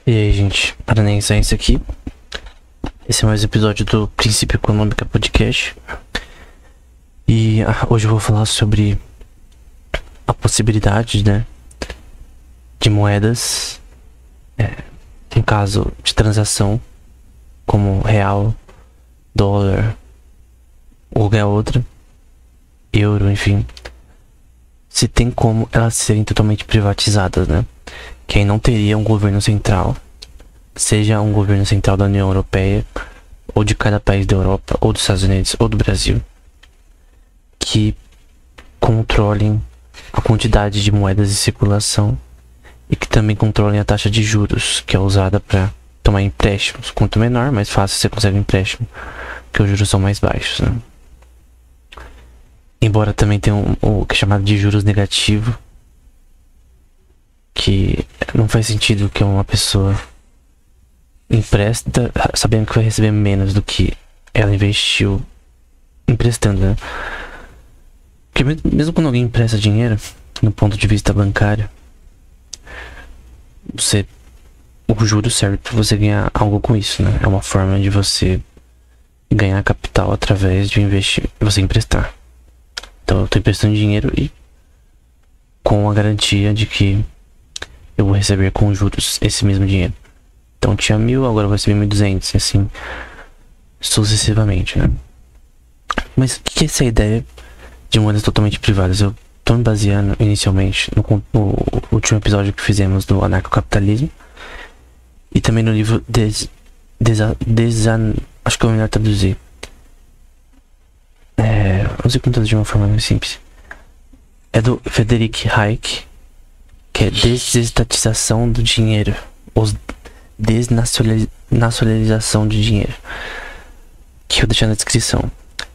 E aí, gente, para iniciar isso aqui, esse é mais um episódio do Princípio Econômica Podcast. E hoje eu vou falar sobre a possibilidade, de moedas, em caso de transação, como real, dólar, ou qualquer outra, euro, enfim, se tem como elas serem totalmente privatizadas, Que aí não teria um governo central, seja um governo central da União Europeia, ou de cada país da Europa, ou dos Estados Unidos, ou do Brasil, que controlem a quantidade de moedas em circulação e que também controlem a taxa de juros, que é usada para tomar empréstimos. Quanto menor, mais fácil você consegue um empréstimo, porque os juros são mais baixos, Embora também tenha o que é chamado de juros negativo, que não faz sentido que uma pessoa empresta sabendo que vai receber menos do que ela investiu emprestando, Porque mesmo quando alguém empresta dinheiro, no ponto de vista bancário, o juro serve para você ganhar algo com isso, É uma forma de você ganhar capital através de você emprestar. Então eu tô emprestando dinheiro e com a garantia de que eu vou receber com juros esse mesmo dinheiro. Então tinha 1.000, agora eu vou receber 1.200, e assim sucessivamente, Mas o que é essa ideia de moedas totalmente privadas? Eu tô me baseando inicialmente no último episódio que fizemos do anarcocapitalismo e também no livro acho que é melhor traduzir. Vamos ver como traduzir de uma forma mais simples. É do Friedrich Hayek, que é desestatização do dinheiro, ou desnacionalização de dinheiro, que eu vou deixar na descrição,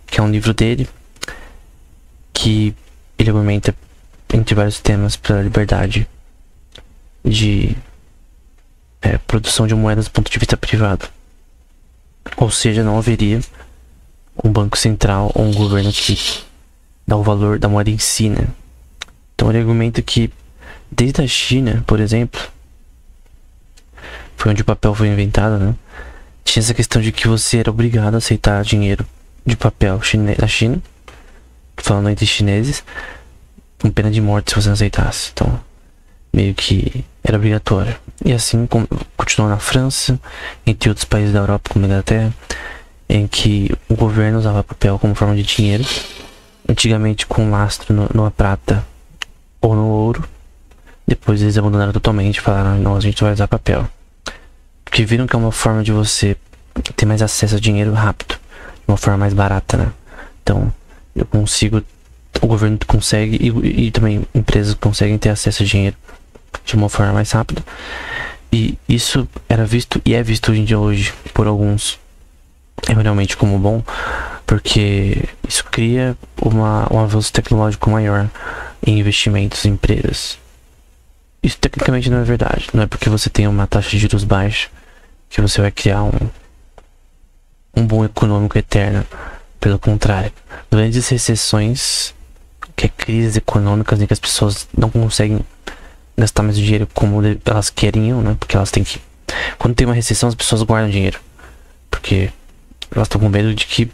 que é um livro dele, que ele argumenta entre vários temas pela liberdade de produção de moedas do ponto de vista privado. Ou seja, não haveria um banco central ou um governo que dá o valor da moeda em si, Então ele argumenta que desde a China, por exemplo, foi onde o papel foi inventado, tinha essa questão de que você era obrigado a aceitar dinheiro de papel da China, falando entre chineses, com pena de morte se você não aceitasse. Então, meio que era obrigatório. E assim continuou na França, entre outros países da Europa, como a Inglaterra, em que o governo usava papel como forma de dinheiro, antigamente com lastro numa prata ou no ouro. Depois eles abandonaram totalmente e falaram: não, a gente vai usar papel, porque viram que é uma forma de você ter mais acesso a dinheiro rápido, de uma forma mais barata, Então o governo consegue e também empresas conseguem ter acesso a dinheiro de uma forma mais rápida. E isso era visto e é visto hoje em dia por alguns realmente como bom, porque isso cria um avanço tecnológico maior em investimentos em empresas. Isso tecnicamente não é verdade. Não é porque você tem uma taxa de juros baixa que você vai criar um boom econômico eterno. Pelo contrário, grandes recessões, que é crises econômicas em que as pessoas não conseguem gastar mais dinheiro como elas queriam, Porque elas têm que... Quando tem uma recessão, as pessoas guardam dinheiro, porque elas estão com medo de que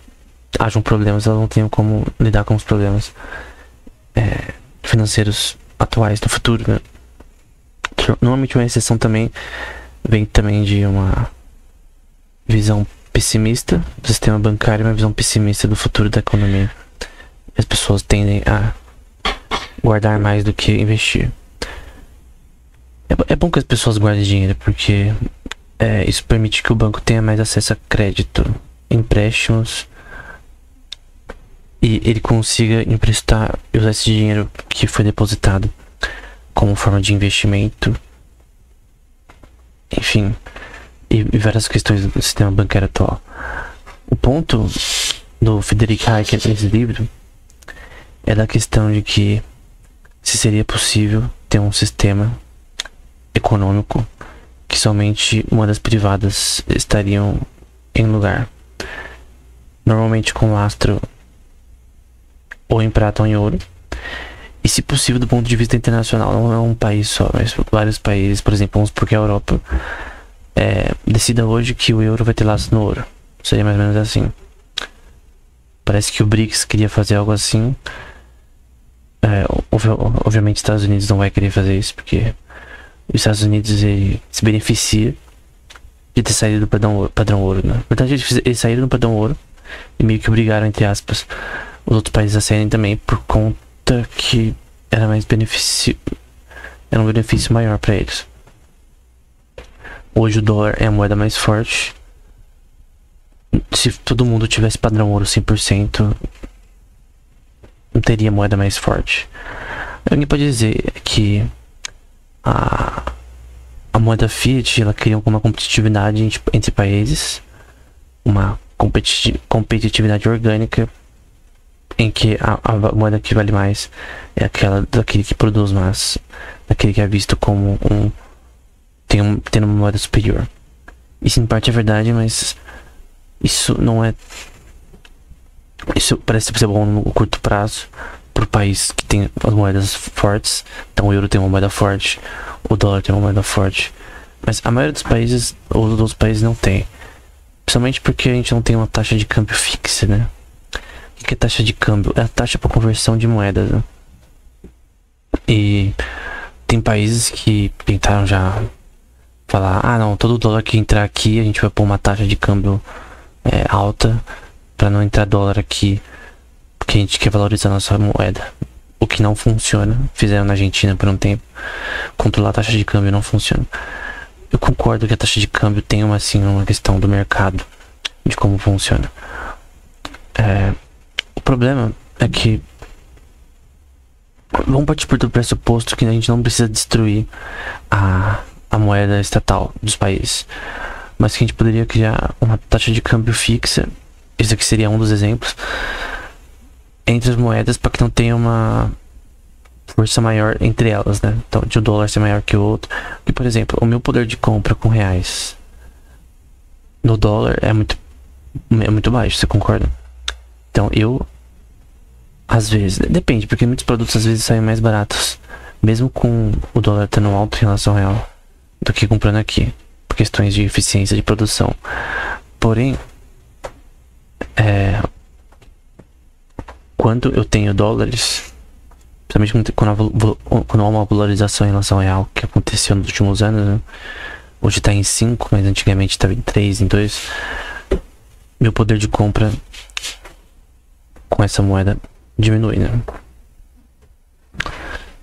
hajam problemas, elas não tenham como lidar com os problemas financeiros atuais no futuro, Normalmente uma recessão também vem também de uma visão pessimista do sistema bancário, uma visão pessimista do futuro da economia. As pessoas tendem a guardar mais do que investir. É bom que as pessoas guardem dinheiro, porque isso permite que o banco tenha mais acesso a crédito, empréstimos, e ele consiga emprestar e usar esse dinheiro que foi depositado como forma de investimento, enfim, e várias questões do sistema bancário atual. O ponto do Friedrich Hayek nesse livro é da questão de que se seria possível ter um sistema econômico que somente moedas privadas estariam em lugar, normalmente com lastro ou em prata ou em ouro, E se possível do ponto de vista internacional, não é um país só, mas vários países, por exemplo, vamos porque a Europa, decida hoje que o euro vai ter laço no ouro. Seria mais ou menos assim. Parece que o BRICS queria fazer algo assim. Obviamente os Estados Unidos não vai querer fazer isso, porque os Estados Unidos ele se beneficia de ter saído do padrão ouro, né? Na verdade eles saíram do padrão ouro e meio que obrigaram, entre aspas, os outros países a saírem também, por conta que era um benefício maior para eles. Hoje o dólar é a moeda mais forte. Se todo mundo tivesse padrão ouro 100%, não teria moeda mais forte. Alguém pode dizer que a moeda fiat ela cria uma competitividade entre países, uma competitividade orgânica, em que a moeda que vale mais é aquela daquele que produz mais, daquele que é visto como tendo uma moeda superior. Isso em parte é verdade, mas isso não é. Isso parece ser bom no curto prazo para o país que tem as moedas fortes. Então o euro tem uma moeda forte, o dólar tem uma moeda forte, mas a maioria dos países, ou dos outros países, não tem. Principalmente porque a gente não tem uma taxa de câmbio fixa, né? O que é taxa de câmbio? É a taxa para conversão de moedas, né? E tem países que tentaram já falar: ah não, todo dólar que entrar aqui a gente vai pôr uma taxa de câmbio alta para não entrar dólar aqui, porque a gente quer valorizar nossa moeda. O que não funciona. Fizeram na Argentina por um tempo. Controlar a taxa de câmbio não funciona. Eu concordo que a taxa de câmbio tem uma questão do mercado, de como funciona. O problema é que vamos partir do pressuposto que a gente não precisa destruir a moeda estatal dos países, mas que a gente poderia criar uma taxa de câmbio fixa. Esse aqui seria um dos exemplos entre as moedas, para que não tenha uma força maior entre elas, né? Então, de o dólar ser maior que o outro. Porque, por exemplo, o meu poder de compra com reais no dólar é muito baixo, você concorda? Então, às vezes, depende, porque muitos produtos às vezes saem mais baratos, mesmo com o dólar estando alto em relação ao real, do que comprando aqui, por questões de eficiência de produção. Porém, quando eu tenho dólares, principalmente quando há uma valorização em relação ao real, que aconteceu nos últimos anos, né? Hoje está em 5, mas antigamente estava em 3, em 2. Meu poder de compra com essa moeda diminui, né?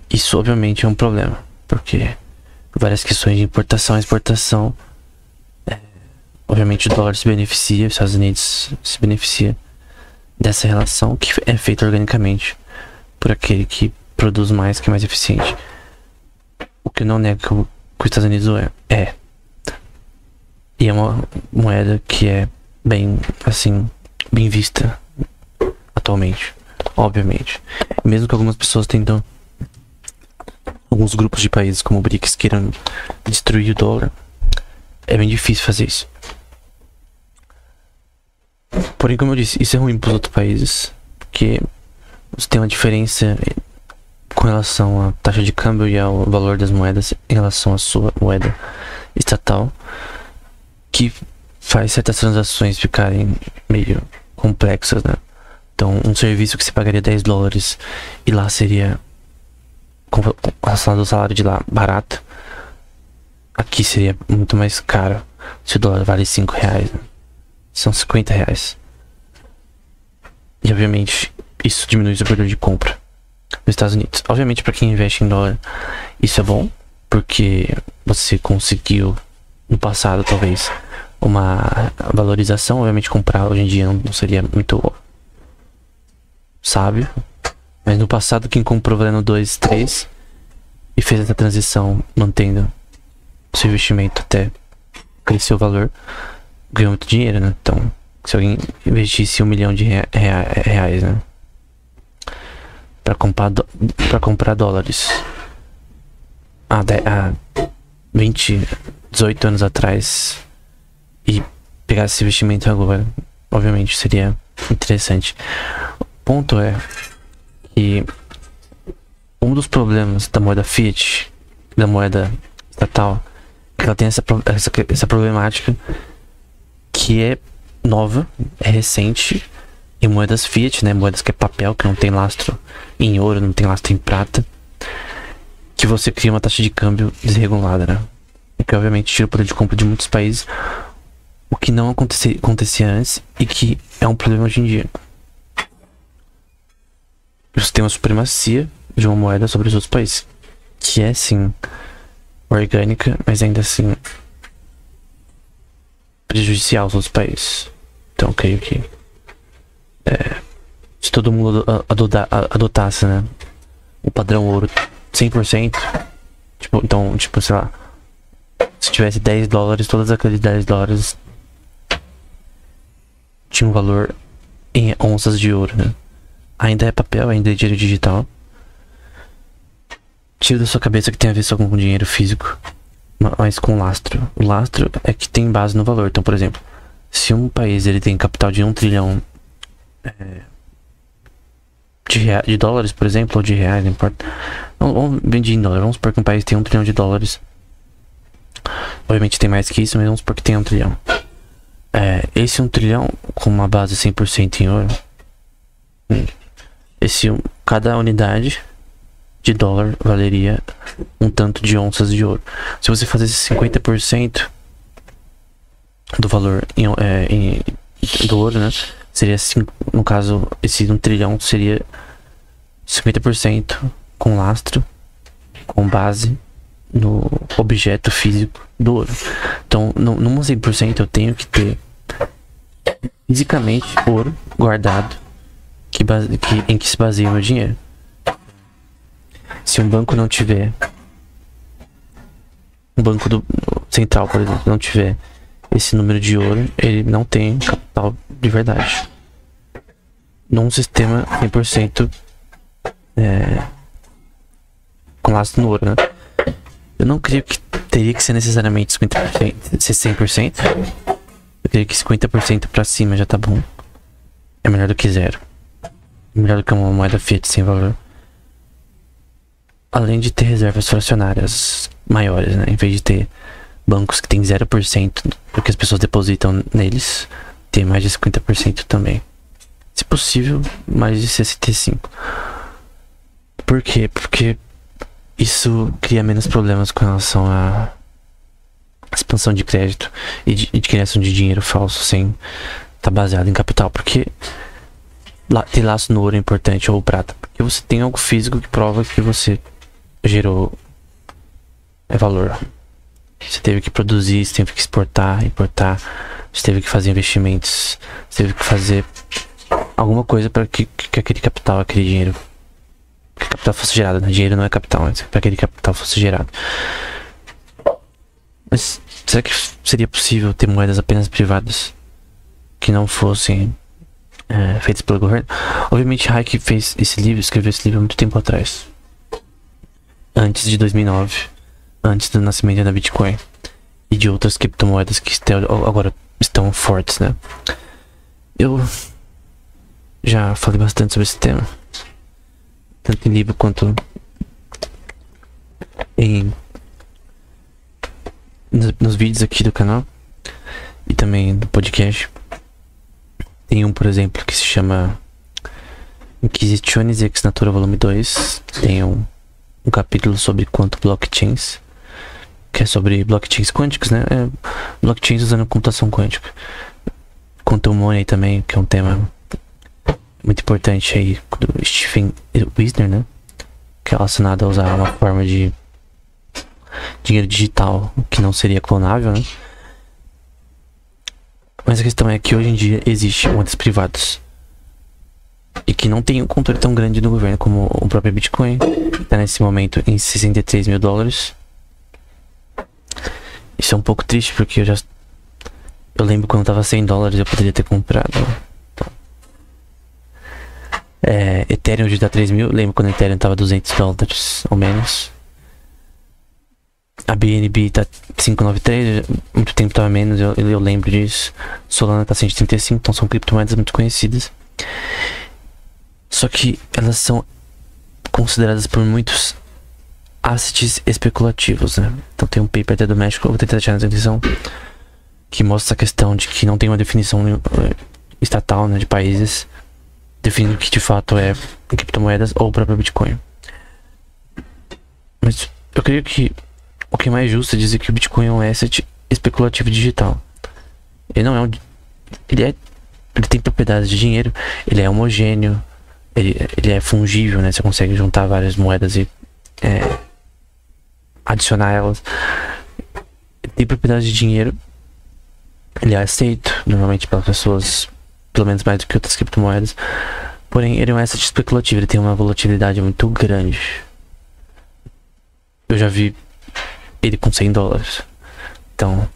Isso obviamente é um problema, porque várias questões de importação e exportação, obviamente o dólar se beneficia, os Estados Unidos se beneficia dessa relação que é feita organicamente por aquele que produz mais, que é mais eficiente. O que eu não nego que os Estados Unidos e é uma moeda que é bem vista atualmente, obviamente. Mesmo que algumas pessoas tentam, alguns grupos de países como o BRICS queiram destruir o dólar, é bem difícil fazer isso. Porém, como eu disse, isso é ruim para os outros países, porque você tem uma diferença com relação à taxa de câmbio e ao valor das moedas em relação à sua moeda estatal, que faz certas transações ficarem meio complexas, né? Então, um serviço que você pagaria 10 dólares e lá seria, com relação ao salário de lá, barato, aqui seria muito mais caro se o dólar vale 5 reais, né? São 50 reais. E obviamente isso diminui o seu poder de compra nos Estados Unidos. Obviamente para quem investe em dólar isso é bom, porque você conseguiu no passado talvez uma valorização. Obviamente comprar hoje em dia não seria muito sábio, mas no passado quem comprou valendo 2, 3 e fez essa transição mantendo seu investimento até crescer o valor, ganhou muito dinheiro, né? Então, se alguém investisse 1 milhão de reais, né? Pra comprar dólares há 18 anos atrás e pegar esse investimento agora, obviamente seria interessante. O ponto é que um dos problemas da moeda fiat, da moeda estatal, ela tem essa problemática que é nova, é recente, em moedas fiat, né? Moedas que é papel, que não tem lastro em ouro, não tem lastro em prata, que você cria uma taxa de câmbio desregulada, né? E que obviamente tira o poder de compra de muitos países, o que não acontecia antes e que é um problema hoje em dia. Você tem uma supremacia de uma moeda sobre os outros países, que é sim orgânica, mas ainda assim prejudicial aos outros países. Então creio que se todo mundo adotasse, né, o padrão ouro 100%, tipo, sei lá, se tivesse 10 dólares, todos aqueles 10 dólares tinham um valor em onças de ouro, né? Ainda é papel, ainda é dinheiro digital. Tira da sua cabeça que tem a ver só com dinheiro físico, mas com lastro. O lastro é que tem base no valor. Então, por exemplo, se um país ele tem capital de 1 trilhão de dólares, por exemplo, ou de reais, não importa. Vamos vender em dólar. Vamos supor que um país tem 1 trilhão de dólares. Obviamente tem mais que isso, mas vamos supor que tem 1 trilhão. Esse 1 trilhão com uma base 100% em ouro, cada unidade de dólar valeria um tanto de onças de ouro. Se você fizesse 50% do valor do ouro, né? Seria no caso, esse 1 trilhão seria 50% com lastro, com base no objeto físico do ouro. Então, num 100% eu tenho que ter fisicamente ouro guardado em que se baseia o meu dinheiro. Se um banco não tiver, um banco central, por exemplo, não tiver esse número de ouro, ele não tem capital de verdade. Num sistema 100% com lastro no ouro, né? Eu não creio que teria que ser necessariamente 50%, ser 100%. Eu creio que 50% pra cima já tá bom. É melhor do que zero. É melhor do que uma moeda fiat sem valor. Além de ter reservas fracionárias maiores, né? Em vez de ter bancos que tem 0% do que as pessoas depositam neles, ter mais de 50% também. Se possível, mais de 65%. Por quê? Porque isso cria menos problemas com relação à expansão de crédito e de criação de dinheiro falso sem estar baseado em capital. Porque ter laço no ouro é importante, ou prata, porque você tem algo físico que prova que você gerou valor. Você teve que produzir, você teve que exportar, importar, você teve que fazer investimentos, você teve que fazer alguma coisa para que aquele capital, aquele dinheiro, que capital fosse gerado, né? Dinheiro não é capital, mas para aquele capital fosse gerado. Mas será que seria possível ter moedas apenas privadas que não fossem feitas pelo governo? Obviamente Hayek fez esse livro, escreveu esse livro há muito tempo atrás, antes de 2009, antes do nascimento da Bitcoin e de outras criptomoedas que agora estão fortes, né? Eu já falei bastante sobre esse tema, tanto em livro quanto nos vídeos aqui do canal e também no podcast. Tem por exemplo, que se chama Inquisitiones Ex Natura Volume 2. Tem um capítulo sobre quanto blockchains, que é sobre blockchains quânticos, né? Blockchains usando computação quântica. Quantum Money também, que é um tema muito importante aí do Stephen Wisner, né? Que é relacionado a usar uma forma de dinheiro digital que não seria clonável, né? Mas a questão é que hoje em dia existem moedas privadas e que não tem um controle tão grande do governo como o próprio Bitcoin, que está nesse momento em 63 mil dólares. Isso é um pouco triste, porque eu lembro quando tava 100 dólares eu poderia ter comprado. Então, Ethereum hoje dá 3 mil. Lembro quando o Ethereum tava 200 dólares ou menos. A BNB tá 593, muito tempo tava menos, eu lembro disso. Solana tá 135, então são criptomoedas muito conhecidas. Só que elas são consideradas por muitos assets especulativos, né? Então tem um paper até do México, eu vou tentar deixar na descrição, que mostra essa questão de que não tem uma definição estatal, né, de países definindo o que de fato é criptomoedas ou o próprio Bitcoin. Mas eu creio que o que é mais justo é dizer que o Bitcoin é um asset especulativo digital. Ele não é um... Ele tem propriedades de dinheiro, ele é homogêneo, ele é fungível, né? Você consegue juntar várias moedas e adicionar elas. Ele tem propriedades de dinheiro, ele é aceito normalmente pelas pessoas, pelo menos mais do que outras criptomoedas. Porém, ele é um asset especulativo, ele tem uma volatilidade muito grande. Eu já vi ele com $100. Então,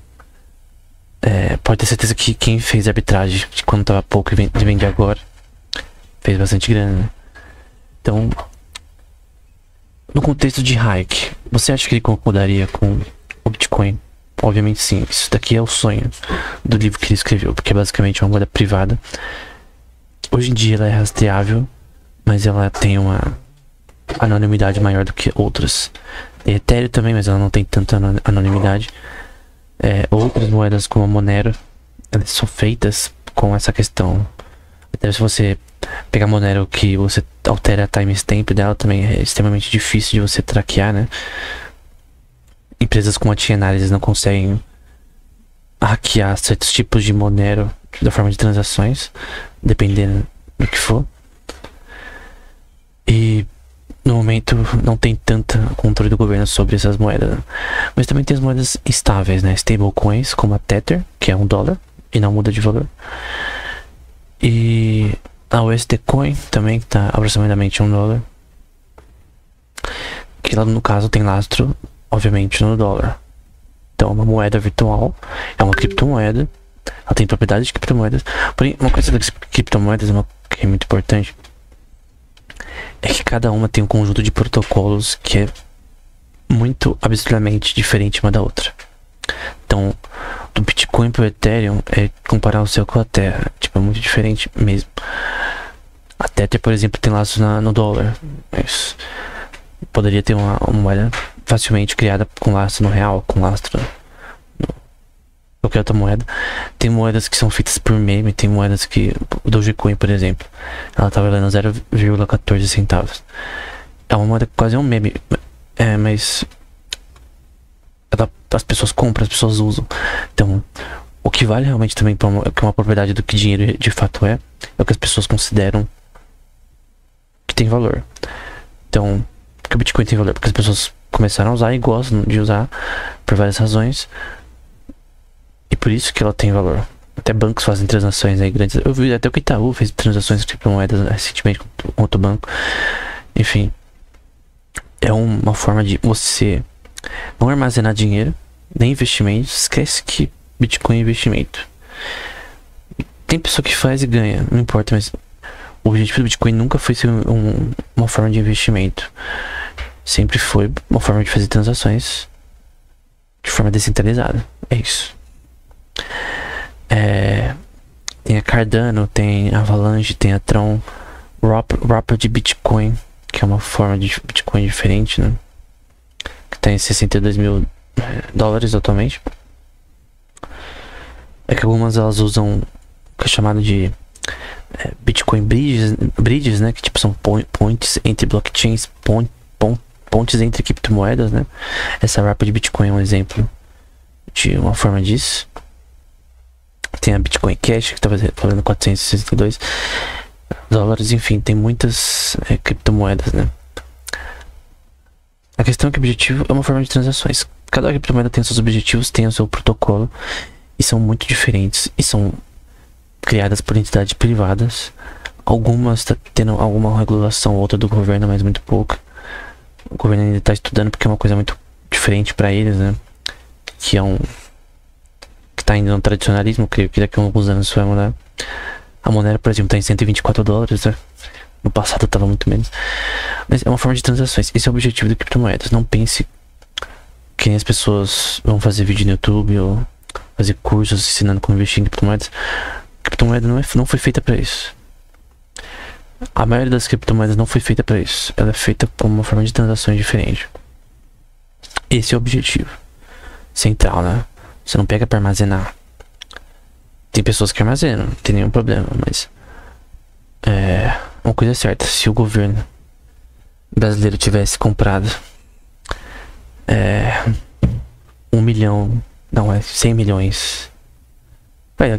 pode ter certeza que quem fez arbitragem de quando tava pouco e vende agora fez bastante grana, né? Então, no contexto de Hayek, você acha que ele concordaria com o Bitcoin? Obviamente sim, isso daqui é o sonho do livro que ele escreveu, porque é basicamente uma moeda privada. Hoje em dia ela é rastreável, mas ela tem uma anonimidade maior do que outras. Tem Ethereum também, mas ela não tem tanta anonimidade. Outras moedas como a Monero, elas são feitas com essa questão. Até se você pegar a Monero que você altera a timestamp dela, também é extremamente difícil de você traquear, né? Empresas como a Chainalysis não conseguem hackear certos tipos de Monero da forma de transações, dependendo do que for. E no momento não tem tanto controle do governo sobre essas moedas, né? Mas também tem as moedas estáveis, né? Stablecoins, como a Tether, que é $1 e não muda de valor. E a USD Coin também, que está aproximadamente $1. Que lá no caso tem lastro, obviamente, no dólar. Então, uma moeda virtual é uma criptomoeda. Ela tem propriedades de criptomoedas. Porém, uma coisa das criptomoedas que é muito importante é que cada uma tem um conjunto de protocolos que é muito absurdamente diferente uma da outra. Então, do Bitcoin pro Ethereum é comparar o céu com a Terra. Tipo, é muito diferente mesmo. A Tether, por exemplo, tem laços no dólar. Mas poderia ter uma moeda facilmente criada com lastro no real, com lastro no qualquer outra moeda. Tem moedas que são feitas por meme, tem moedas que... O Dogecoin, por exemplo, ela tá valendo 0,14 centavos. É uma moeda que quase é um meme. Mas... as pessoas compram, as pessoas usam. Então, o que vale realmente também para uma propriedade do que dinheiro de fato é o que as pessoas consideram que tem valor. Então, porque o Bitcoin tem valor? Porque as pessoas começaram a usar e gostam de usar por várias razões. E por isso que ela tem valor. Até bancos fazem transações aí grandes. Eu vi até o Itaú fez transações de criptomoedas recentemente com outro banco. Enfim, é uma forma de você não armazenar dinheiro, nem investimento. Esquece que Bitcoin é investimento. Tem pessoa que faz e ganha, não importa, mas o objetivo do Bitcoin nunca foi ser uma forma de investimento. Sempre foi uma forma de fazer transações de forma descentralizada. É isso. Tem a Cardano, tem a Avalanche, tem a Tron, Wrapper de Bitcoin, que é uma forma de Bitcoin diferente, né? Que tem $62 mil atualmente. É que algumas elas usam o que é chamado de Bitcoin bridges, né? Que tipo são pontes entre blockchains, pontes entre criptomoedas, né? Essa Wrapper de Bitcoin é um exemplo de uma forma disso. Tem a Bitcoin Cash, que tá valendo $462. Enfim, tem muitas criptomoedas, né? A questão é que o objetivo é uma forma de transações. Cada criptomoeda tem seus objetivos, tem o seu protocolo, e são muito diferentes, e são criadas por entidades privadas. Algumas tá tendo alguma regulação, outra do governo, mas muito pouca. O governo ainda tá estudando porque é uma coisa muito diferente para eles, né? Que tá indo no tradicionalismo, creio que daqui a alguns anos isso vai mudar. A Monero, por exemplo, tá em $124, né? No passado tava muito menos. Mas é uma forma de transações. Esse é o objetivo de criptomoedas. Não pense que nem as pessoas vão fazer vídeo no YouTube ou fazer cursos ensinando como investir em criptomoedas. Criptomoeda não foi feita para isso. A maioria das criptomoedas não foi feita para isso. Ela é feita como uma forma de transações diferente. Esse é o objetivo central, né? Você não pega pra armazenar. Tem pessoas que armazenam, não tem nenhum problema, mas uma coisa é certa, se o governo brasileiro tivesse comprado 1 milhão, não, 100 milhões,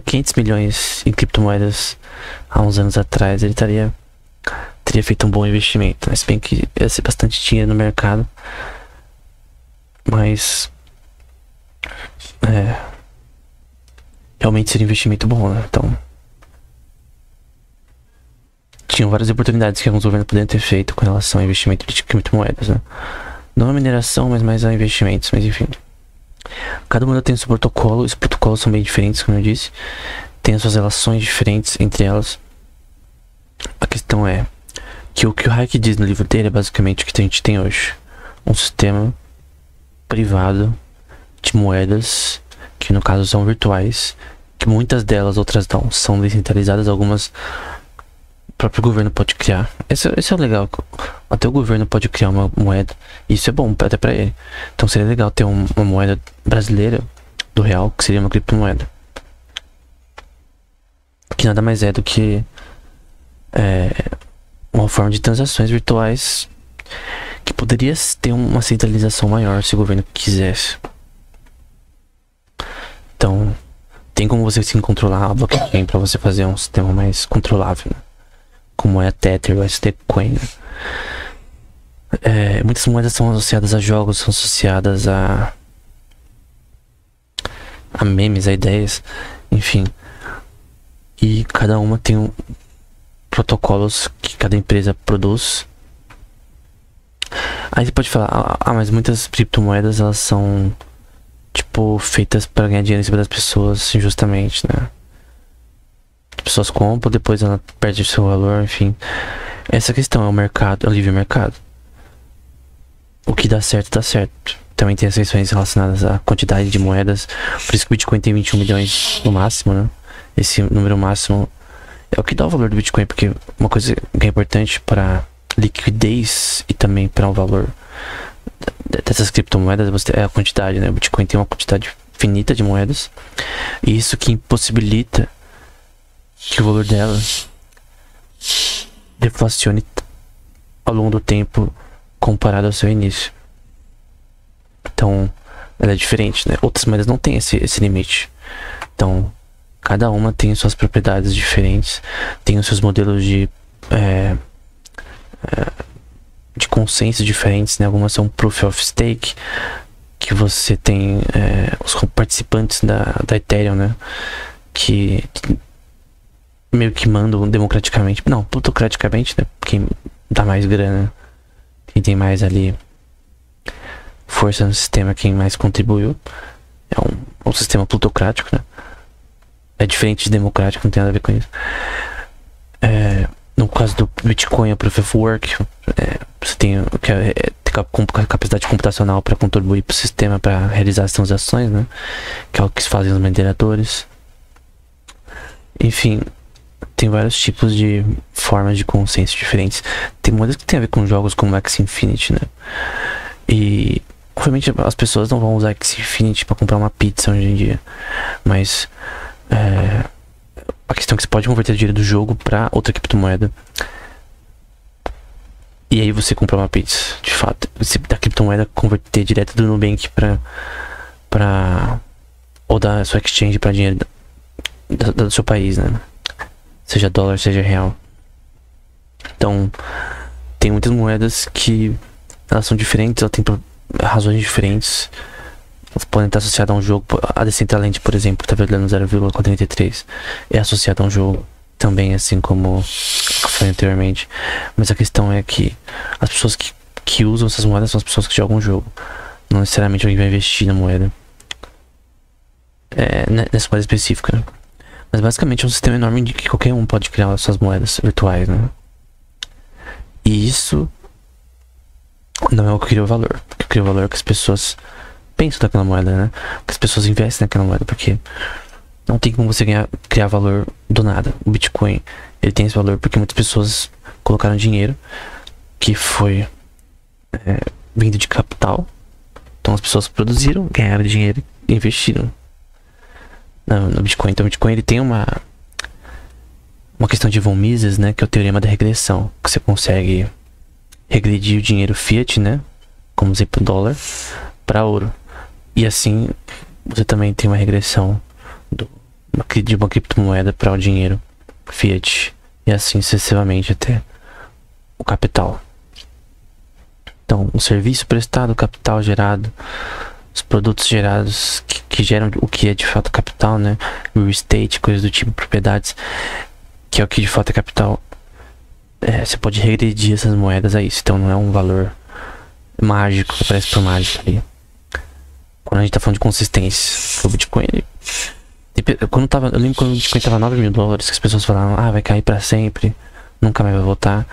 500 milhões em criptomoedas há uns anos atrás, ele teria feito um bom investimento, mas bem que ia ser bastante dinheiro no mercado, mas realmente seria um investimento bom, né? Então tinham várias oportunidades que alguns governos poderiam ter feito com relação ao investimento de criptomoedas, né? Não a mineração, mas mais a investimentos, mas enfim. Cada moeda tem seu protocolo, os protocolos são bem diferentes, como eu disse. Tem as suas relações diferentes entre elas. A questão é que o que o Hayek diz no livro dele é basicamente o que a gente tem hoje. Um sistema privado de moedas, que no caso são virtuais, que muitas delas, outras não, são descentralizadas, algumas o próprio governo pode criar. Esse é o legal, até o governo pode criar uma moeda, e isso é bom até pra ele. Então seria legal ter uma moeda brasileira do real, que seria uma criptomoeda, que nada mais é do que uma forma de transações virtuais que poderia ter uma centralização maior se o governo quisesse. Então tem como você sim controlar a blockchain para você fazer um sistema mais controlável, né? Como é a Tether, o ST-Coin. Muitas moedas são associadas a jogos, são associadas a memes, a ideias, enfim. E cada uma tem protocolos que cada empresa produz. Aí você pode falar, mas muitas criptomoedas elas são tipo feitas para ganhar dinheiro em cima das pessoas injustamente, né? As pessoas compram, depois ela perde o seu valor, enfim. Essa questão é o mercado, é o livre mercado. O que dá certo, dá certo. Também tem as questões relacionadas à quantidade de moedas. Por isso que o Bitcoin tem 21 milhões no máximo, né? Esse número máximo é o que dá o valor do Bitcoin, porque uma coisa que é importante para liquidez e também para o valor dessas criptomoedas é a quantidade, né? O Bitcoin tem uma quantidade finita de moedas, e isso que impossibilita que o valor dela deflacione ao longo do tempo comparado ao seu início. Então ela é diferente, né? Outras moedas não tem esse limite. Então cada uma tem suas propriedades diferentes, tem os seus modelos de consenso diferentes, né? Algumas são Proof of Stake, que você tem os participantes da Ethereum, né? Que meio que mandam democraticamente, não, plutocraticamente, né? Quem dá mais grana, quem tem mais ali força no sistema, quem mais contribuiu, é um sistema plutocrático, né? É diferente de democrático, não tem nada a ver com isso. No caso do Bitcoin, a Proof of Work, você tem capacidade computacional para contribuir para o sistema, para realizar as transações, né? Que é o que fazem os mineradores. Enfim, tem vários tipos de formas de consenso diferentes. Tem moedas que tem a ver com jogos como Axie Infinity, né? E obviamente as pessoas não vão usar Axie Infinity para comprar uma pizza hoje em dia, mas a questão é que você pode converter o dinheiro do jogo para outra criptomoeda, e aí você compra uma pizza, de fato. Você da criptomoeda converter direto do Nubank ou da sua exchange para dinheiro do seu país, né? Seja dólar, seja real. Então tem muitas moedas que elas são diferentes, elas têm razões diferentes. Elas podem estar associadas a um jogo. A Decentraland, por exemplo, que está valendo 0,43, é associada a um jogo também, assim como eu falei anteriormente. Mas a questão é que as pessoas que usam essas moedas são as pessoas que jogam o jogo, não necessariamente alguém vai investir na moeda, nessa moeda específica, né? Mas basicamente é um sistema enorme de que qualquer um pode criar suas moedas virtuais, né? E isso não é o que cria o valor. O que cria o valor é que as pessoas pensam naquela moeda, né? Que as pessoas investem naquela moeda, porque não tem como você criar valor do nada. O Bitcoin, ele tem esse valor porque muitas pessoas colocaram dinheiro que foi vindo de capital. Então Então as pessoas produziram, ganharam dinheiro e investiram no Bitcoin. Então o Bitcoin ele tem uma questão de von Mises, né, que é o teorema da regressão, que você consegue regredir o dinheiro fiat, né, como exemplo o dólar, para ouro. E assim você também tem uma regressão de uma criptomoeda para o dinheiro fiat, e assim sucessivamente até o capital. Então, o serviço prestado, o capital gerado, os produtos gerados que geram o que é de fato capital, né? Real estate, coisas do tipo, propriedades, que é o que de fato é capital. Você pode regredir essas moedas a isso. Então, não é um valor mágico que aparece por mágica ali. Quando a gente tá falando de consistência, o Bitcoin, eu lembro quando o Bitcoin tava $9.000, que as pessoas falavam, vai cair pra sempre, nunca mais vai voltar.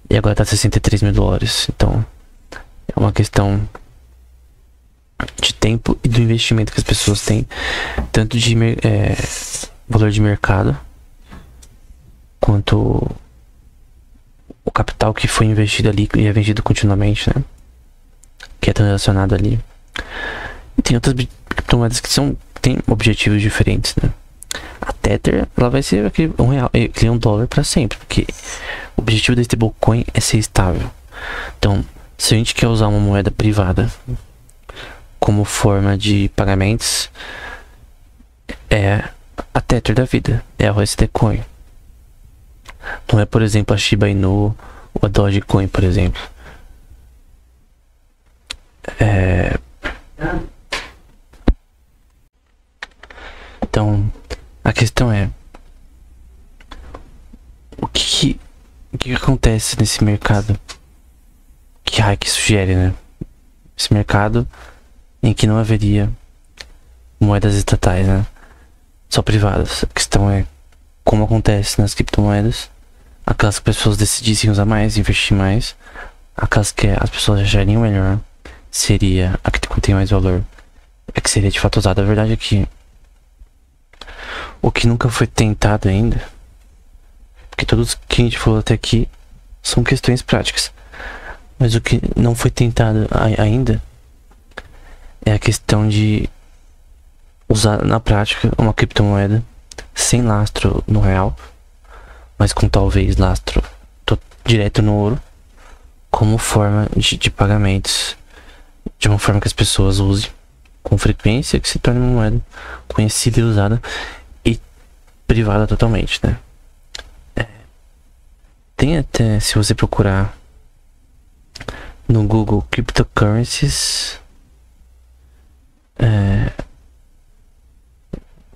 E agora tá $63.000. Então, é uma questão de tempo e do investimento que as pessoas têm, tanto de valor de mercado, quanto o capital que foi investido ali e é vendido continuamente, né? Que é transacionado ali. E tem outras criptomoedas que têm objetivos diferentes, né? A Tether, ela vai ser aquele $1 para sempre, porque o objetivo da stablecoin é ser estável. Então, se a gente quer usar uma moeda privada como forma de pagamentos, é a Tether da vida, é o USD Coin. Não é, por exemplo, a Shiba Inu ou a Dogecoin, por exemplo. Então, a questão é o que acontece nesse mercado que Hayek sugere, né? Esse mercado em que não haveria moedas estatais, né? Só privadas. A questão é como acontece nas criptomoedas. Aquelas que as pessoas decidissem usar mais, investir mais. Aquelas que as pessoas achariam melhor seria a que contém mais valor, é que seria de fato usada. A verdade é que o que nunca foi tentado ainda, porque todos que a gente falou até aqui são questões práticas, mas o que não foi tentado ainda é a questão de usar na prática uma criptomoeda sem lastro no real, mas com talvez lastro direto no ouro, como forma de pagamentos, de uma forma que as pessoas usem com frequência, que se torne uma moeda conhecida e usada e privada totalmente, né? Tem até, se você procurar no Google cryptocurrencies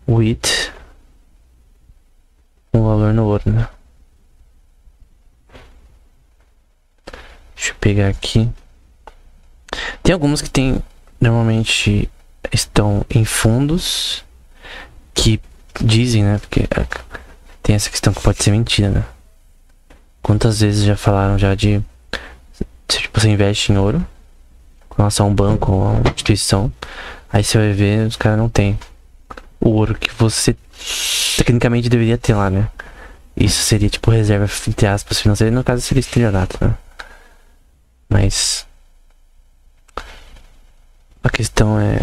with um valor no ouro, né? Deixa eu pegar aqui. Tem algumas que normalmente estão em fundos que dizem, né? Porque tem essa questão que pode ser mentira, né? Quantas vezes já falaram de tipo, você investe em ouro com relação a um banco ou a uma instituição, aí você vai ver, os caras não tem o ouro que você tecnicamente deveria ter lá, né? Isso seria tipo reserva, entre aspas, financeira, no caso seria estelionato, né? Mas a questão é,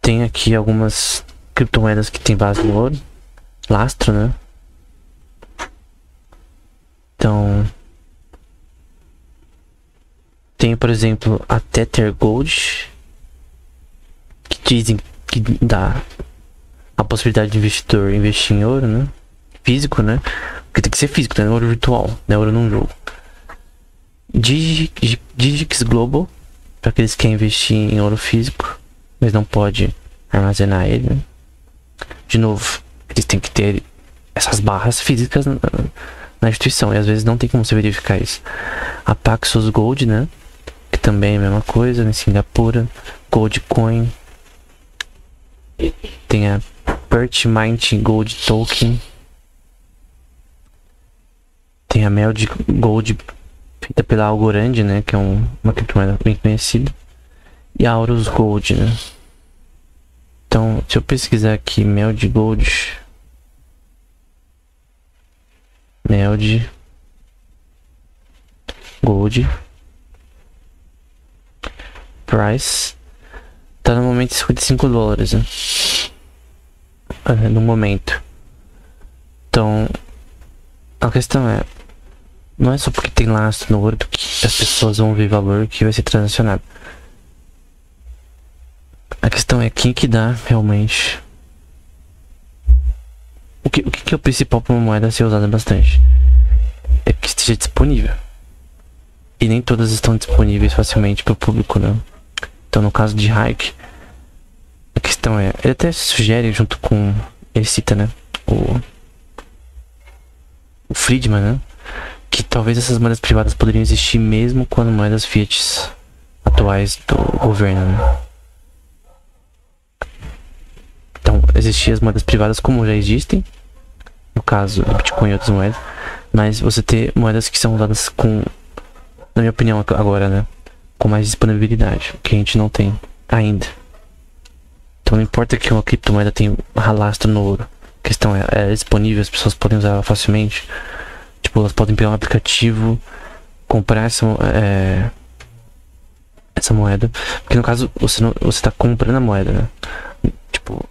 tem aqui algumas criptomoedas que tem base no ouro, lastro, né? Então tem, por exemplo, a Tether Gold, que dizem que dá a possibilidade de investidor investir em ouro, né? Físico, né? Porque tem que ser físico, né? Ouro virtual, né? Ouro num jogo. Digix Global, para aqueles que querem investir em ouro físico, mas não pode armazenar ele, né? De novo, eles têm que ter essas barras físicas na instituição, e às vezes não tem como você verificar isso. A Paxos Gold, né? Que também é a mesma coisa, em Singapura. Gold Coin. Tem a Perch Mint Gold Token. Tem a Meld Gold, feita pela Algorand, né? Que é uma criptomoeda bem conhecida. E a Aurus Gold, né? Então, se eu pesquisar aqui Meld Gold, price tá no momento de $55, né? No momento. Então, a questão é, não é só porque tem lastro no ouro que as pessoas vão ver valor que vai ser transacionado. A questão é quem que dá realmente. O que é o principal para uma moeda ser usada bastante? É que esteja disponível. E nem todas estão disponíveis facilmente para o público, né? Então, no caso de Hayek, a questão é, ele até sugere junto com, ele cita, né, o Friedman, né, que talvez essas moedas privadas poderiam existir mesmo quando moedas fiat atuais do governo, né? Então, existiam as moedas privadas como já existem, no caso do Bitcoin e outras moedas, mas você ter moedas que são usadas com, na minha opinião agora, né, com mais disponibilidade, que a gente não tem ainda. Então não importa que uma criptomoeda tenha lastro no ouro, a questão é disponível, as pessoas podem usar ela facilmente. Tipo, elas podem pegar um aplicativo, comprar essa moeda, porque no caso você tá comprando a moeda, né? Tipo,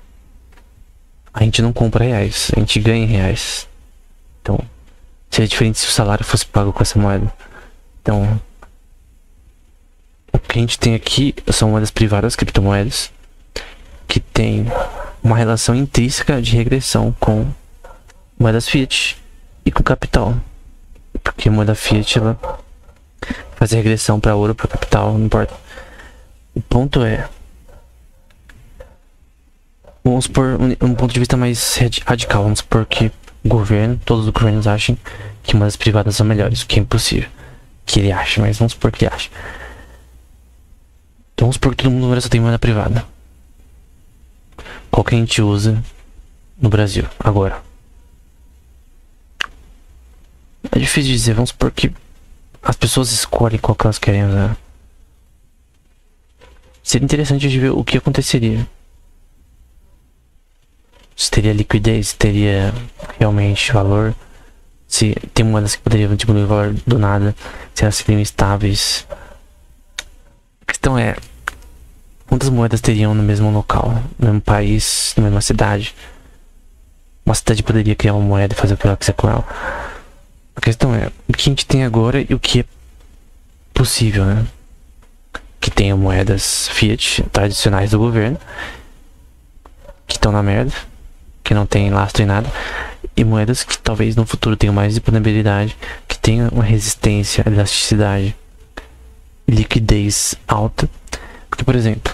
a gente não compra reais, a gente ganha em reais. Então seria diferente se o salário fosse pago com essa moeda. Então o que a gente tem aqui são moedas privadas, criptomoedas, que tem uma relação intrínseca de regressão com moedas fiat e com capital. Porque a moeda fiat ela faz a regressão para ouro, para capital, não importa. O ponto é, vamos supor um ponto de vista mais radical, vamos supor que o governo, todos os governos achem que moedas privadas são melhores, o que é impossível que ele ache, mas vamos supor que ele ache. Então vamos supor que todo mundo agora só tem moeda privada. Qual que a gente usa no Brasil agora? É difícil de dizer, vamos supor que as pessoas escolhem qual que elas querem usar. Seria interessante de ver o que aconteceria. Se teria liquidez, se teria realmente valor. Se tem moedas que poderiam diminuir o valor do nada, se elas seriam estáveis. A questão é, quantas moedas teriam no mesmo local, no mesmo país, na mesma cidade? Uma cidade poderia criar uma moeda e fazer o que ela quiser com ela. A questão é, o que a gente tem agora e o que é possível, né? Que tenham moedas fiat tradicionais do governo, que estão na merda, que não tem lastro em nada, e moedas que talvez no futuro tenham mais disponibilidade, que tenham uma resistência, elasticidade, liquidez alta. Porque, por exemplo,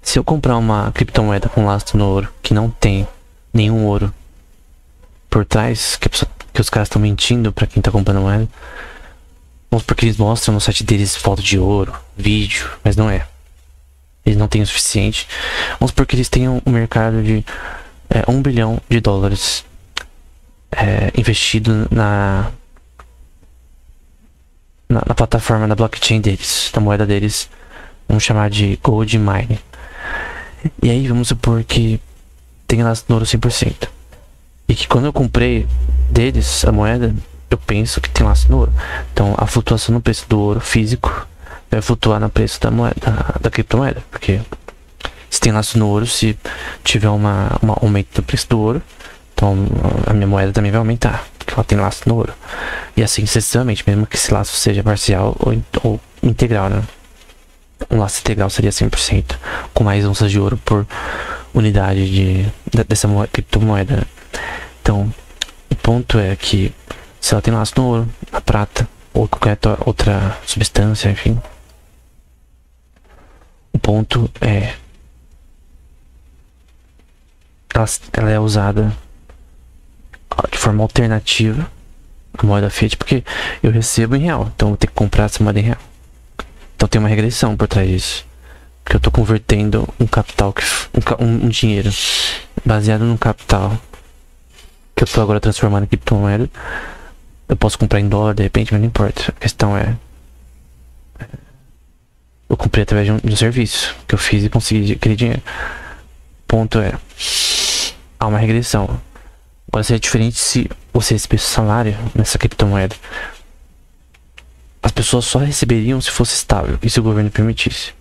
se eu comprar uma criptomoeda com lastro no ouro, que não tem nenhum ouro por trás, que os caras estão mentindo pra quem tá comprando a moeda, vamos supor que eles mostram no site deles foto de ouro, vídeo, mas não é. Eles não têm o suficiente. Vamos supor que eles tenham um mercado de $1 bilhão investido na plataforma da blockchain deles, da moeda deles, vamos chamar de Gold Mine. E aí vamos supor que tem lastro no ouro 100%. E que quando eu comprei deles a moeda, eu penso que tem lastro no ouro. Então a flutuação no preço do ouro físico vai flutuar no preço da moeda, da criptomoeda. Porque se tem lastro no ouro, se tiver um aumento do preço do ouro, então a minha moeda também vai aumentar, porque ela tem lastro no ouro. E assim sucessivamente, mesmo que esse lastro seja parcial ou integral, né? Um lastro integral seria 100%, com mais onças de ouro por unidade dessa criptomoeda, né? Então, o ponto é que se ela tem lastro no ouro, na prata, ou qualquer outra substância, enfim, o ponto é, ela é usada de forma alternativa à moeda fiat, porque eu recebo em real, então eu vou ter que comprar essa moeda em real. Então tem uma regressão por trás disso, porque eu tô convertendo um capital, um dinheiro baseado num capital que eu tô agora transformando em criptomoeda. Eu posso comprar em dólar de repente, mas não importa. A questão é, eu comprei através de um serviço que eu fiz e consegui aquele dinheiro. O ponto é, há uma regressão. Agora seria diferente se você recebesse salário nessa criptomoeda. as pessoas só receberiam se fosse estável e se o governo permitisse.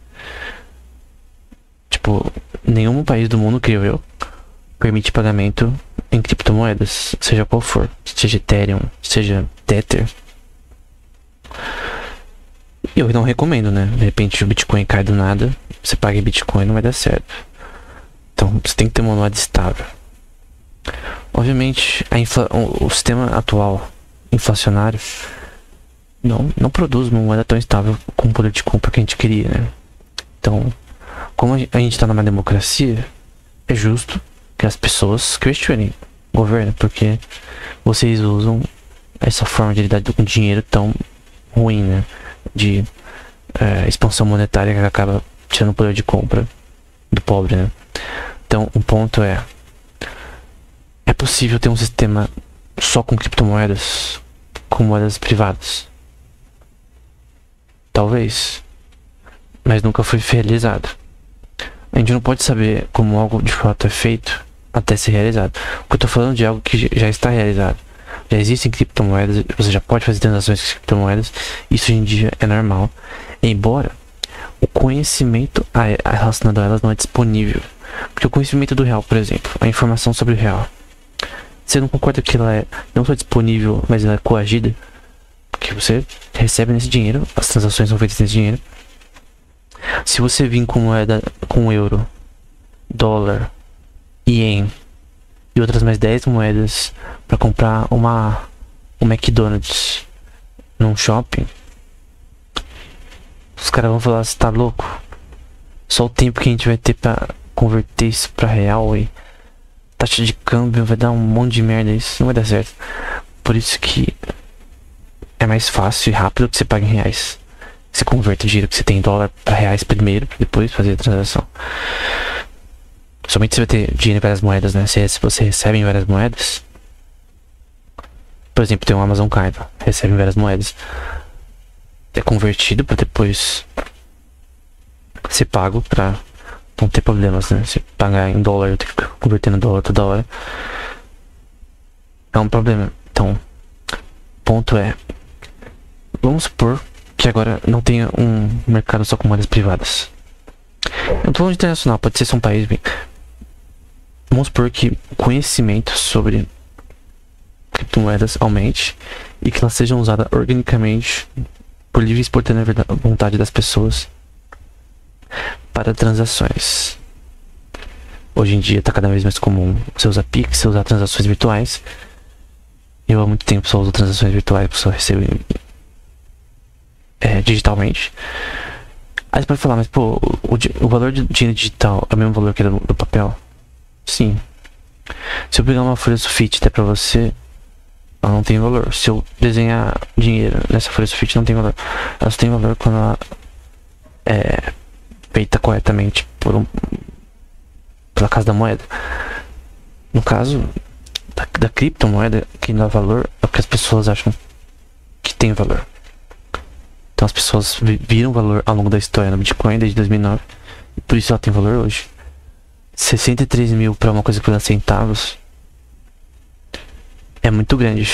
Tipo, nenhum país do mundo, creio eu, permite pagamento em criptomoedas, seja qual for, seja Ethereum, seja Tether. Eu não recomendo, né? De repente o Bitcoin cai do nada, você paga em Bitcoin, não vai dar certo. Então você tem que ter uma moeda estável. Obviamente, o sistema atual inflacionário não produz uma moeda tão estável com o poder de compra que a gente queria, né? Então, como a gente está numa democracia, é justo que as pessoas questionem o governo, porque vocês usam essa forma de lidar com dinheiro tão ruim, né? De expansão monetária que acaba tirando o poder de compra do pobre, né? Então, um ponto é possível ter um sistema só com criptomoedas, com moedas privadas? Talvez, mas nunca foi realizado. A gente não pode saber como algo de fato é feito até ser realizado. Porque eu tô falando de algo que já está realizado. Já existem criptomoedas, você já pode fazer transações com criptomoedas. Isso hoje em dia é normal. Embora o conhecimento relacionado a elas não é disponível. Porque o conhecimento do real, por exemplo, a informação sobre o real, você não concorda que ela é não só disponível, mas ela é coagida? Porque você recebe nesse dinheiro, as transações são feitas nesse dinheiro. Se você vir com moeda, com euro, dólar, ien e outras mais 10 moedas para comprar um McDonald's num shopping, os caras vão falar: você tá louco? Só o tempo que a gente vai ter pra converter isso pra real e taxa de câmbio vai dar um monte de merda, isso não vai dar certo. Por isso que é mais fácil e rápido que você pague em reais. Você converte o dinheiro que você tem em dólar para reais primeiro, depois fazer a transação. Somente você vai ter dinheiro em várias moedas, né? Se você recebe em várias moedas, por exemplo, tem um Amazon Prime, recebe em várias moedas, é convertido para depois ser pago para não ter problemas, né? Se pagar em dólar, eu tenho que ficar convertendo dólar toda hora, é um problema. Então, ponto é, vamos supor que agora não tenha um mercado só com moedas privadas. Eu não tô falando de internacional, pode ser só um país bem. Vamos supor que o conhecimento sobre criptomoedas aumente e que elas sejam usadas organicamente por livre e espontânea vontade das pessoas para transações. Hoje em dia está cada vez mais comum você usar Pix, você usar transações virtuais. Eu há muito tempo só uso transações virtuais, só recebo digitalmente. Aí você pode falar: mas pô, o valor de dinheiro digital é o mesmo valor que era do papel? Sim. Se eu pegar uma folha sulfite até pra você, ela não tem valor. Se eu desenhar dinheiro nessa folha sulfite, não tem valor. Ela só tem valor quando ela é feita corretamente pela Casa da Moeda. No caso da criptomoeda, quem dá valor é o que as pessoas acham que tem valor. Então as pessoas viram valor ao longo da história no Bitcoin desde 2009 e por isso ela tem valor hoje. 63 mil para uma coisa que dá centavos é muito grande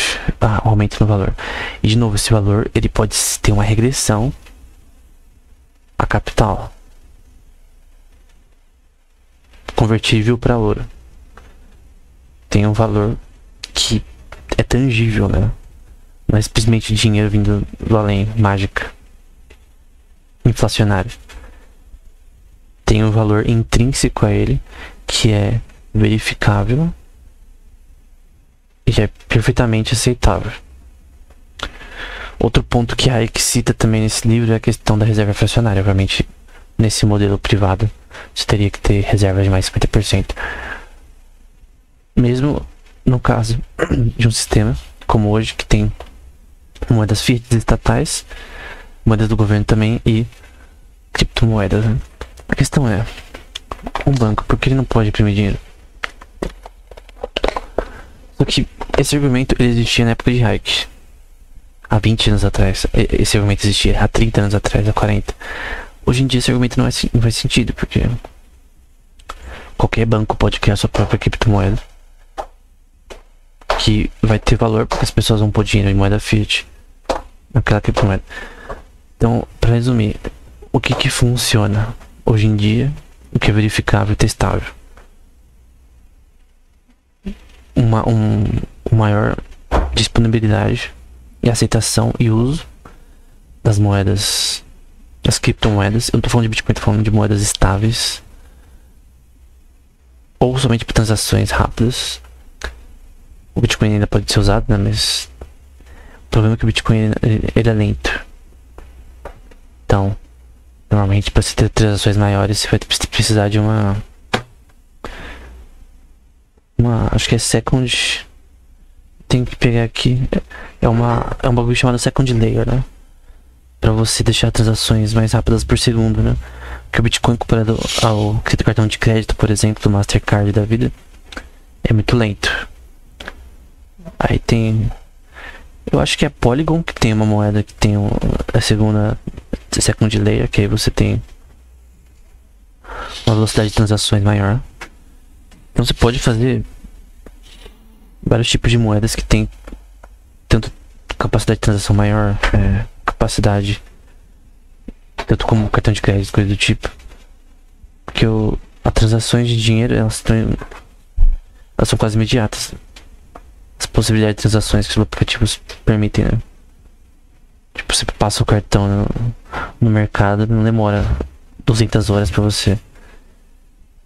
o aumento no valor. E de novo, esse valor ele pode ter uma regressão a capital convertível para ouro. Tem um valor que é tangível, né? Não é simplesmente dinheiro vindo do além, mágica, inflacionário. Tem um valor intrínseco a ele que é verificável e é perfeitamente aceitável. Outro ponto que a Hayek cita também nesse livro é a questão da reserva fracionária. Obviamente, nesse modelo privado, você teria que ter reserva de mais 50%. Mesmo no caso de um sistema como hoje, que tem moedas fiat estatais, moedas do governo também e criptomoedas, né? A questão é, um banco, por que ele não pode imprimir dinheiro? Só que esse argumento ele existia na época de Hayek, há 20 anos atrás. Esse argumento existia há 30 anos atrás, há 40. Hoje em dia esse argumento não faz sentido, porque qualquer banco pode criar sua própria criptomoeda que vai ter valor porque as pessoas vão pôr dinheiro em moeda fiat naquela criptomoeda. Então, para resumir, o que funciona hoje em dia, o que é verificável e testável? Uma maior disponibilidade e aceitação e uso das moedas, das criptomoedas. Eu não tô falando de Bitcoin, tô falando de moedas estáveis ou somente para transações rápidas. O Bitcoin ainda pode ser usado, né? Mas o problema é que o Bitcoin ele é lento. Então, normalmente para você ter transações maiores, você vai precisar de uma acho que é second. Tem que pegar aqui. É um bagulho chamado second layer, né? Pra você deixar transações mais rápidas por segundo, né? Porque o Bitcoin comparado ao cartão de crédito, por exemplo, do Mastercard da vida, é muito lento. Aí tem... Eu acho que é Polygon que tem uma moeda que tem a segunda second layer, que aí você tem uma velocidade de transações maior. Então você pode fazer vários tipos de moedas que tem tanto capacidade de transação maior, capacidade tanto como cartão de crédito, coisa do tipo. Porque as transações de dinheiro elas são quase imediatas. As possibilidades de transações que os aplicativos permitem, né? Tipo, você passa o cartão no mercado, não demora 200 horas pra você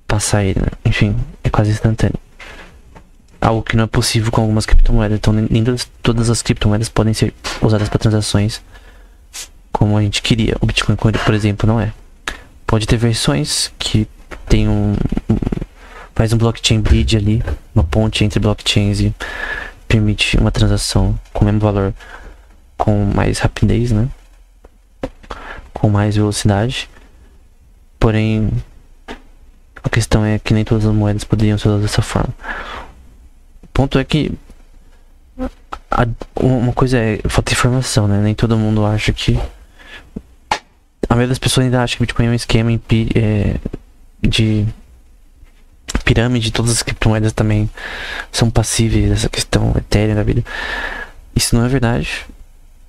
passar ele, né? Enfim, é quase instantâneo. Algo que não é possível com algumas criptomoedas. Então nem todas as criptomoedas podem ser usadas para transações como a gente queria. O Bitcoin, por exemplo, não é. Pode ter versões que tem faz um blockchain bridge ali, uma ponte entre blockchains e permite uma transação com o mesmo valor, com mais rapidez, né? Com mais velocidade. Porém, a questão é que nem todas as moedas poderiam ser usadas dessa forma. O ponto é que uma coisa é falta de informação, né? Nem todo mundo acha que... A maioria das pessoas ainda acha que Bitcoin é um esquema de pirâmide. Todas as criptomoedas também são passíveis dessa questão etérea da vida. Isso não é verdade.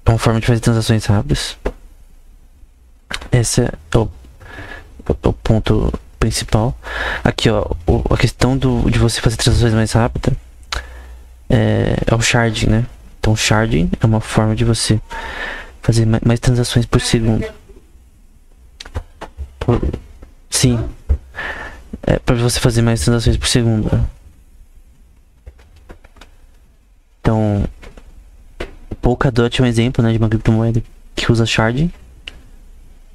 É uma forma de fazer transações rápidas. Esse é o ponto principal. Aqui, ó, a questão de você fazer transações mais rápidas é o sharding, né? Então, sharding é uma forma de você fazer mais transações por segundo. Sim, é para você fazer mais transações por segundo, né? Então, Polkadot é um exemplo, né, de uma criptomoeda que usa sharding,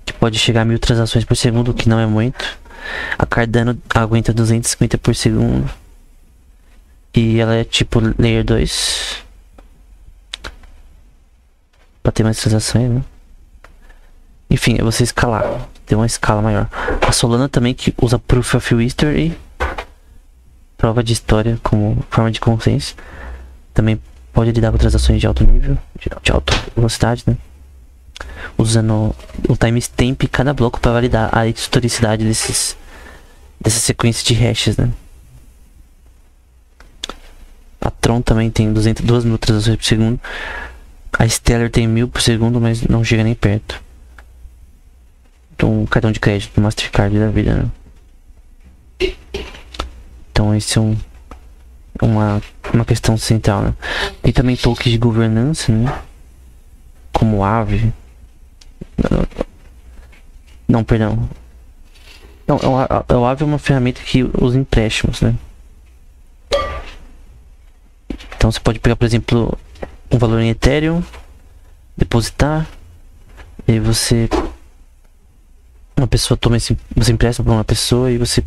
que pode chegar a 1000 transações por segundo, o que não é muito. A Cardano aguenta 250 por segundo. E ela é tipo Layer 2. Pra ter mais transações, né? Enfim, é você escalar. Ter uma escala maior. A Solana também, que usa Proof of History, prova de história como forma de consenso. Também pode lidar com transações de alto nível, de alta velocidade, né? Usando o timestamp em cada bloco para validar a historicidade dessa sequência de hashes, né? A Tron também tem 2.000 transações por segundo. A Stellar tem 1000 por segundo, mas não chega nem perto. Então, cartão de crédito do Mastercard da vida, né? Então, esse é uma questão central, né? Tem também tokens de governança, né? Como Aave. Não, perdão. Não, o Aave é uma ferramenta que usa empréstimos, né? Então você pode pegar, por exemplo, um valor em Ethereum, depositar, e aí uma pessoa toma você empresta para uma pessoa e você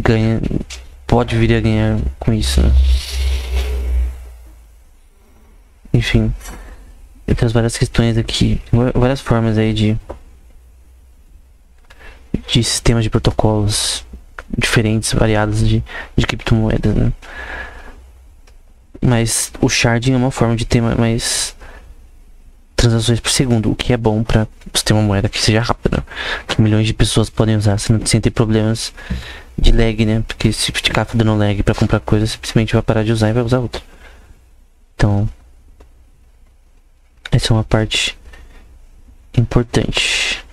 ganha, pode vir a ganhar com isso, né? Enfim, tem várias questões aqui, várias formas aí de sistemas de protocolos diferentes, variados de criptomoedas, né? Mas o sharding é uma forma de ter mais transações por segundo, o que é bom para você ter uma moeda que seja rápida, que milhões de pessoas podem usar sem ter problemas de lag, né? Porque se ficar dando lag para comprar coisa, você simplesmente vai parar de usar e vai usar outra. Então, essa é uma parte importante.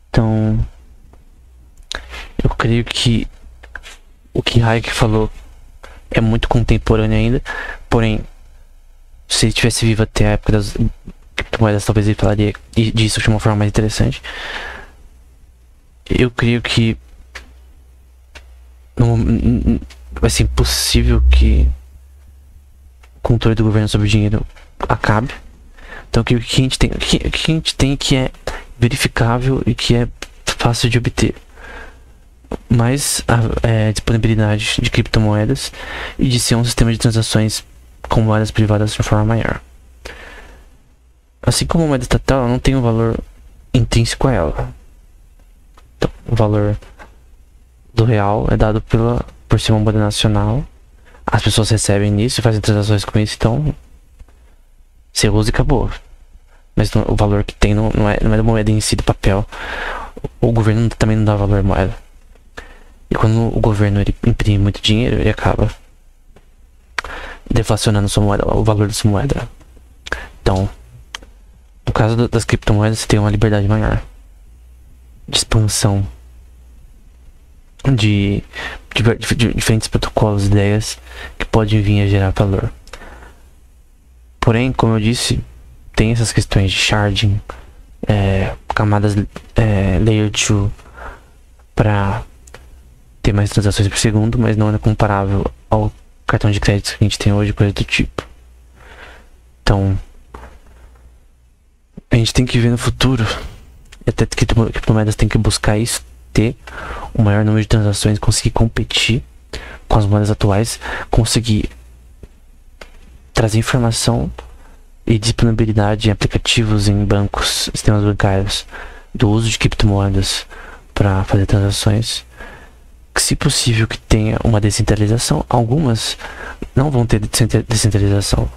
Então, eu creio que o que Hayek falou é muito contemporâneo ainda, porém, se ele tivesse vivo até a época das criptomoedas, talvez ele falaria disso de uma forma mais interessante. Eu creio que vai ser impossível que o controle do governo sobre o dinheiro acabe. Então, o que a gente tem que é verificável e que é fácil de obter, mais a disponibilidade de criptomoedas e de ser um sistema de transações com moedas privadas de forma maior. Assim como a moeda estatal, ela não tem um valor intrínseco a ela. Então, o valor do real é dado por ser uma moeda nacional. As pessoas recebem nisso e fazem transações com isso, então você usa e acabou. Mas o valor que tem não é da moeda em si, do papel. O governo também não dá valor à moeda. E quando o governo ele imprime muito dinheiro, ele acaba deflacionando sua moeda, o valor da sua moeda. Então, no caso das criptomoedas, você tem uma liberdade maior de expansão de diferentes protocolos, ideias que podem vir a gerar valor. Porém, como eu disse, tem essas questões de sharding, camadas layer 2 para ter mais transações por segundo, mas não é comparável ao cartão de crédito que a gente tem hoje, coisa do tipo. Então, a gente tem que ver no futuro, até que criptomoedas tem que buscar isso, ter o maior número de transações, conseguir competir com as moedas atuais, conseguir trazer informação e disponibilidade em aplicativos, em bancos, sistemas bancários, do uso de criptomoedas para fazer transações, que, se possível, que tenha uma descentralização. Algumas não vão ter descentralização,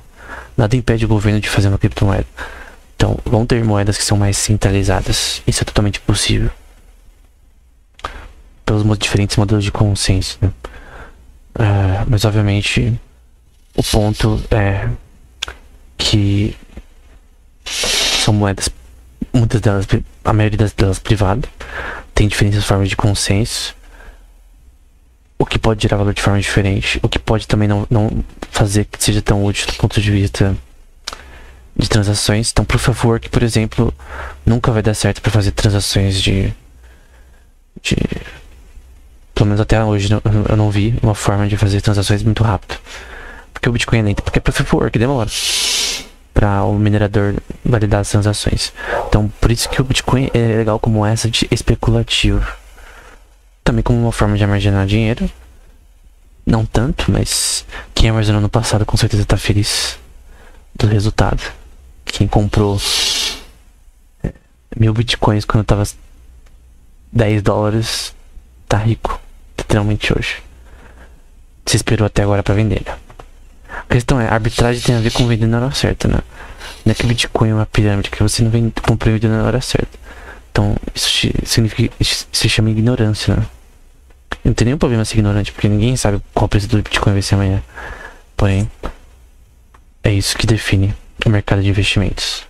nada impede o governo de fazer uma criptomoeda, então vão ter moedas que são mais centralizadas. Isso é totalmente possível pelos diferentes modelos de consenso, né? Mas obviamente o ponto é que são moedas, muitas delas, a maioria delas privadas, tem diferentes formas de consenso, o que pode gerar valor de forma diferente, o que pode também não fazer que seja tão útil do ponto de vista de transações. Então, por favor, que, por exemplo, nunca vai dar certo para fazer transações pelo menos até hoje eu não vi uma forma de fazer transações muito rápido, porque o Bitcoin é lento, porque é Proof of Work, demora para o minerador validar as transações. Então, por isso que o Bitcoin é legal como essa de especulativo, também como uma forma de armazenar dinheiro. Não tanto, mas quem armazenou no passado com certeza está feliz do resultado. Quem comprou 1000 bitcoins quando tava $10 tá rico, literalmente, hoje. Se esperou até agora para vender, né? A questão é, a arbitragem tem a ver com vender na hora certa, né? Não é que Bitcoin é uma pirâmide, que você não compra e vende na hora certa. Então, isso significa, isso se chama ignorância, né? Não tem nenhum problema ser ignorante, porque ninguém sabe qual o preço do Bitcoin vai ser amanhã. Porém, é isso que define o mercado de investimentos.